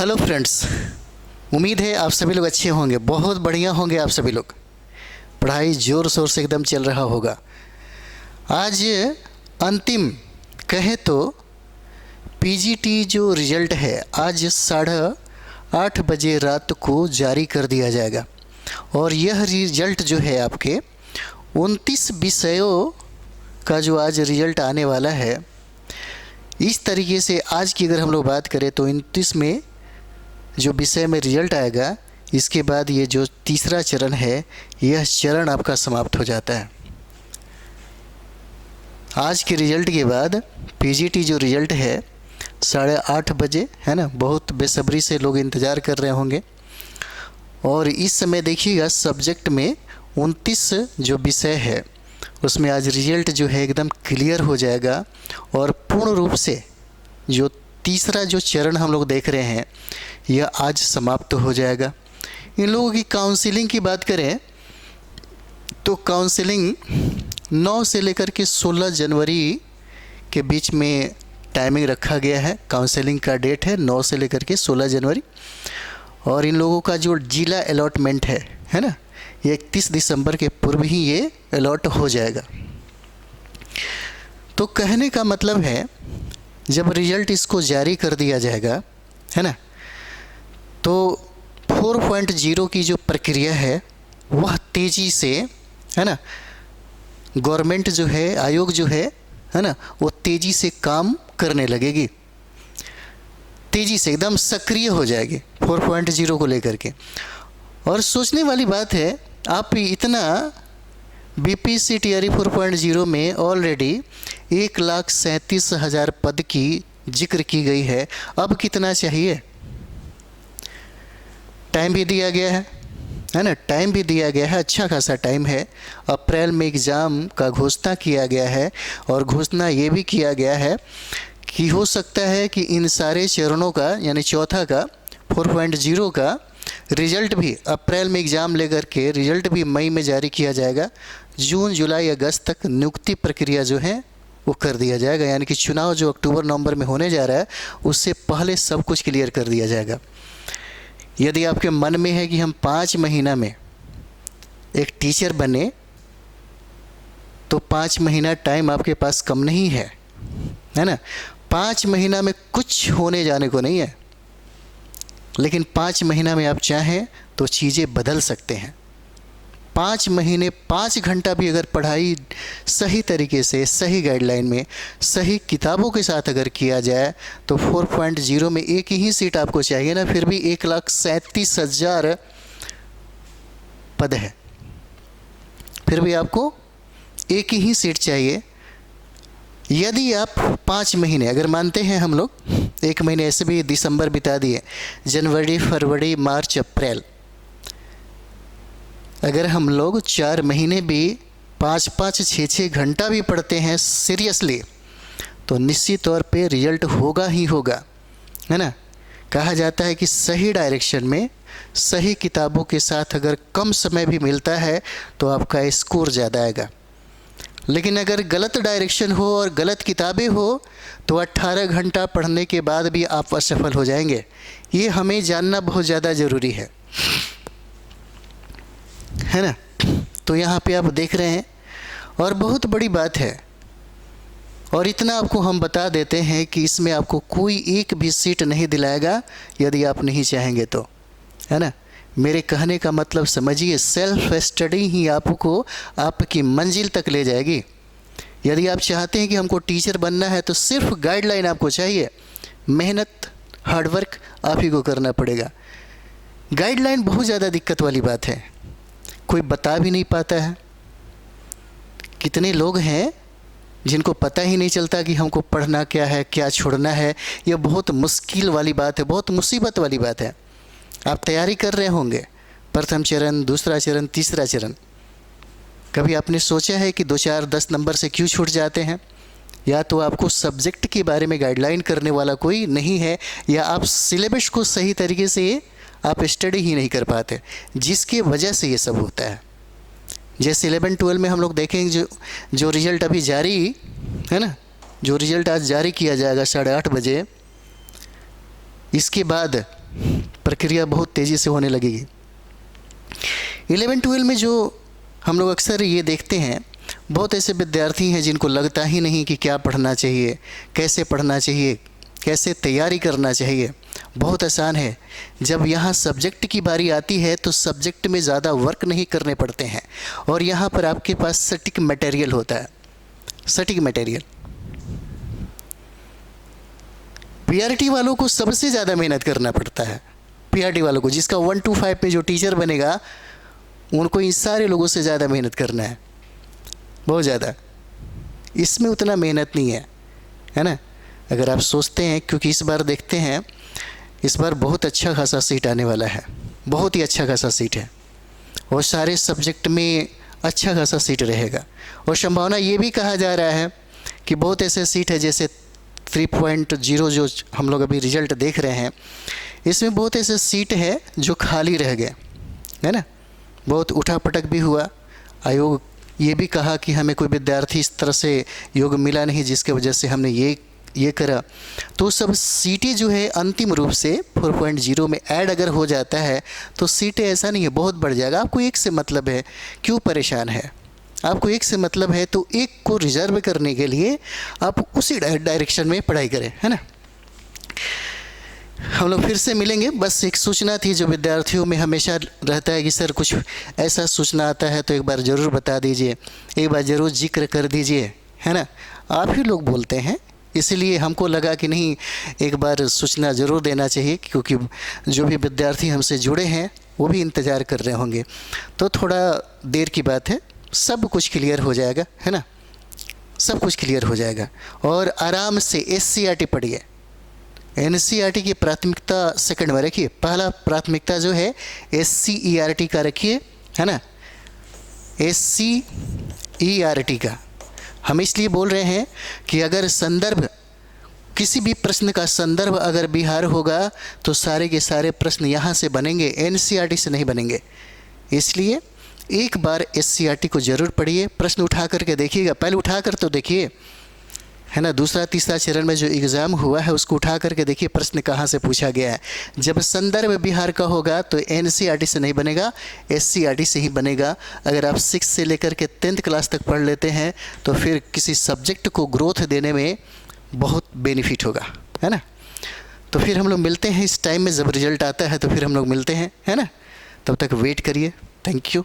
Hello friends, उम्मीद है आप सभी लोग अच्छे होंगे, बहुत बढ़िया होंगे आप सभी लोग। पढ़ाई ज़ोर शोर से एकदम चल रहा होगा। आज अंतिम कहे तो पीजीटी जो रिज़ल्ट है आज 8:30 बजे रात को जारी कर दिया जाएगा। और यह रिज़ल्ट जो है आपके 29 विषयों का जो आज रिज़ल्ट आने वाला है, इस तरीके से आज की अगर हम लोग बात करें तो 29 में जो विषय में रिजल्ट आएगा, इसके बाद ये जो तीसरा चरण है, यह चरण आपका समाप्त हो जाता है। आज के रिजल्ट के बाद पीजीटी जो रिजल्ट है 8:30 बजे है ना, बहुत बेसब्री से लोग इंतज़ार कर रहे होंगे। और इस समय देखिएगा सब्जेक्ट में 29 जो विषय है उसमें आज रिजल्ट जो है एकदम क्लियर हो जाएगा। और पूर्ण रूप से जो तीसरा जो चरण हम लोग देख रहे हैं यह आज समाप्त हो जाएगा। इन लोगों की काउंसलिंग की बात करें तो काउंसलिंग 9 से लेकर के 16 जनवरी के बीच में टाइमिंग रखा गया है। काउंसलिंग का डेट है 9 से लेकर के 16 जनवरी। और इन लोगों का जो जिला अलॉटमेंट है ना, ये 31 दिसंबर के पूर्व ही ये अलॉट हो जाएगा। तो कहने का मतलब है जब रिज़ल्ट इसको जारी कर दिया जाएगा है ना, तो 4.0 की जो प्रक्रिया है वह तेज़ी से है ना, गवर्नमेंट जो है, आयोग जो है ना, वो तेज़ी से काम करने लगेगी, तेज़ी से एकदम सक्रिय हो जाएगी 4.0 को लेकर के। और सोचने वाली बात है, आप इतना बीपीएससी टीआरई 4.0 में ऑलरेडी 1,37,000 पद की जिक्र की गई है। अब कितना चाहिए? टाइम भी दिया गया है ना, टाइम भी दिया गया है, अच्छा खासा टाइम है। अप्रैल में एग्ज़ाम का घोषणा किया गया है। और घोषणा ये भी किया गया है कि हो सकता है कि इन सारे चरणों का यानी चौथा का 4.0 का रिज़ल्ट भी अप्रैल में एग्ज़ाम लेकर के रिज़ल्ट भी मई में जारी किया जाएगा। जून जुलाई अगस्त तक नियुक्ति प्रक्रिया जो है वो कर दिया जाएगा, यानी कि चुनाव जो अक्टूबर नवंबर में होने जा रहा है उससे पहले सब कुछ क्लियर कर दिया जाएगा। यदि आपके मन में है कि हम 5 महीना में एक टीचर बने, तो 5 महीना टाइम आपके पास कम नहीं है ना। 5 महीना में कुछ होने जाने को नहीं है, लेकिन 5 महीना में आप चाहें तो चीज़ें बदल सकते हैं। 5 महीने 5 घंटा भी अगर पढ़ाई सही तरीके से, सही गाइडलाइन में, सही किताबों के साथ अगर किया जाए तो 4.0 में एक ही सीट आपको चाहिए ना, फिर भी 1,37,000 पद है, फिर भी आपको एक ही सीट चाहिए। यदि आप 5 महीने अगर मानते हैं हम लोग, 1 महीने ऐसे भी दिसंबर बिता दिए, जनवरी फरवरी मार्च अप्रैल, अगर हम लोग 4 महीने भी 5-5 6-6 घंटा भी पढ़ते हैं सीरियसली, तो निश्चित तौर पे रिजल्ट होगा ही होगा, है ना। कहा जाता है कि सही डायरेक्शन में, सही किताबों के साथ अगर कम समय भी मिलता है तो आपका स्कोर ज़्यादा आएगा। लेकिन अगर गलत डायरेक्शन हो और गलत किताबें हो तो 18 घंटा पढ़ने के बाद भी आप असफल हो जाएंगे। ये हमें जानना बहुत ज़्यादा ज़रूरी है ना। तो यहाँ पे आप देख रहे हैं, और बहुत बड़ी बात है। और इतना आपको हम बता देते हैं कि इसमें आपको कोई एक भी सीट नहीं दिलाएगा यदि आप नहीं चाहेंगे तो, है ना। मेरे कहने का मतलब समझिए, सेल्फ स्टडी ही आपको आपकी मंजिल तक ले जाएगी। यदि आप चाहते हैं कि हमको टीचर बनना है तो सिर्फ गाइडलाइन आपको चाहिए, मेहनत हार्डवर्क आप ही को करना पड़ेगा। गाइडलाइन बहुत ज़्यादा दिक्कत वाली बात है, कोई बता भी नहीं पाता है। कितने लोग हैं जिनको पता ही नहीं चलता कि हमको पढ़ना क्या है, क्या छोड़ना है। यह बहुत मुश्किल वाली बात है, बहुत मुसीबत वाली बात है। आप तैयारी कर रहे होंगे, प्रथम चरण, दूसरा चरण, तीसरा चरण, कभी आपने सोचा है कि 2 4 10 नंबर से क्यों छूट जाते हैं? या तो आपको सब्जेक्ट के बारे में गाइडलाइन करने वाला कोई नहीं है, या आप सिलेबस को सही तरीके से आप स्टडी ही नहीं कर पाते, जिसकी वजह से ये सब होता है। जैसे 11-12 में हम लोग देखेंगे जो रिज़ल्ट अभी जारी है ना, जो रिज़ल्ट आज जारी किया जाएगा 8:30 बजे, इसके बाद प्रक्रिया बहुत तेज़ी से होने लगेगी। 11-12 में जो हम लोग अक्सर ये देखते हैं, बहुत ऐसे विद्यार्थी हैं जिनको लगता ही नहीं कि क्या पढ़ना चाहिए, कैसे पढ़ना चाहिए, कैसे तैयारी करना चाहिए। बहुत आसान है। जब यहाँ सब्जेक्ट की बारी आती है तो सब्जेक्ट में ज़्यादा वर्क नहीं करने पड़ते हैं और यहाँ पर आपके पास सटीक मटेरियल होता है। सटीक मटेरियल। पीआरटी वालों को सबसे ज़्यादा मेहनत करना पड़ता है। पीआरटी वालों को, जिसका 1 to 5 में जो टीचर बनेगा, उनको इन सारे लोगों से ज़्यादा मेहनत करना है, बहुत ज़्यादा। इसमें उतना मेहनत नहीं है ना। अगर आप सोचते हैं, क्योंकि इस बार देखते हैं, इस बार बहुत अच्छा खासा सीट आने वाला है, बहुत ही अच्छा खासा सीट है और सारे सब्जेक्ट में अच्छा खासा सीट रहेगा। और संभावना ये भी कहा जा रहा है कि बहुत ऐसे सीट है, जैसे 3.0 जो हम लोग अभी रिजल्ट देख रहे हैं, इसमें बहुत ऐसे सीट है जो खाली रह गए, है ना। बहुत उठापटक भी हुआ। आयोग ये भी कहा कि हमें कोई विद्यार्थी इस तरह से योग मिला नहीं जिसके वजह से हमने ये करा। तो सब सीटें जो है अंतिम रूप से 4.0 में ऐड अगर हो जाता है तो सीटें, ऐसा नहीं है बहुत बढ़ जाएगा। आपको एक से मतलब है, क्यों परेशान है? आपको एक से मतलब है तो एक को रिजर्व करने के लिए आप उसी डायरेक्शन में पढ़ाई करें, है ना। हम लोग फिर से मिलेंगे। बस एक सूचना थी जो विद्यार्थियों में हमेशा रहता है कि सर कुछ ऐसा सूचना आता है तो एक बार ज़रूर बता दीजिए, एक बार ज़रूर जिक्र कर दीजिए, है ना। आप ही लोग बोलते हैं, इसलिए हमको लगा कि नहीं, एक बार सूचना ज़रूर देना चाहिए, क्योंकि जो भी विद्यार्थी हमसे जुड़े हैं वो भी इंतज़ार कर रहे होंगे। तो थोड़ा देर की बात है, सब कुछ क्लियर हो जाएगा, है ना। सब कुछ क्लियर हो जाएगा। और आराम से SCERT पढ़िए। NCERT की प्राथमिकता सेकंड में रखिए, पहला प्राथमिकता जो है SCERT का रखिए, है ना। SCERT का हम इसलिए बोल रहे हैं कि अगर संदर्भ, किसी भी प्रश्न का संदर्भ अगर बिहार होगा तो सारे के सारे प्रश्न यहाँ से बनेंगे, NCERT से नहीं बनेंगे। इसलिए एक बार SCERT को ज़रूर पढ़िए, प्रश्न उठा करके देखिएगा, पहले उठा कर तो देखिए, है ना। दूसरा तीसरा चरण में जो एग्ज़ाम हुआ है उसको उठा करके देखिए प्रश्न कहाँ से पूछा गया है। जब संदर्भ बिहार का होगा तो NCERT से नहीं बनेगा, SCERT से ही बनेगा। अगर आप 6 से लेकर के 10th क्लास तक पढ़ लेते हैं तो फिर किसी सब्जेक्ट को ग्रोथ देने में बहुत बेनिफिट होगा, है ना। तो फिर हम लोग मिलते हैं इस टाइम में, जब रिजल्ट आता है तो फिर हम लोग मिलते हैं, है ना। तब तक वेट करिए। Thank you.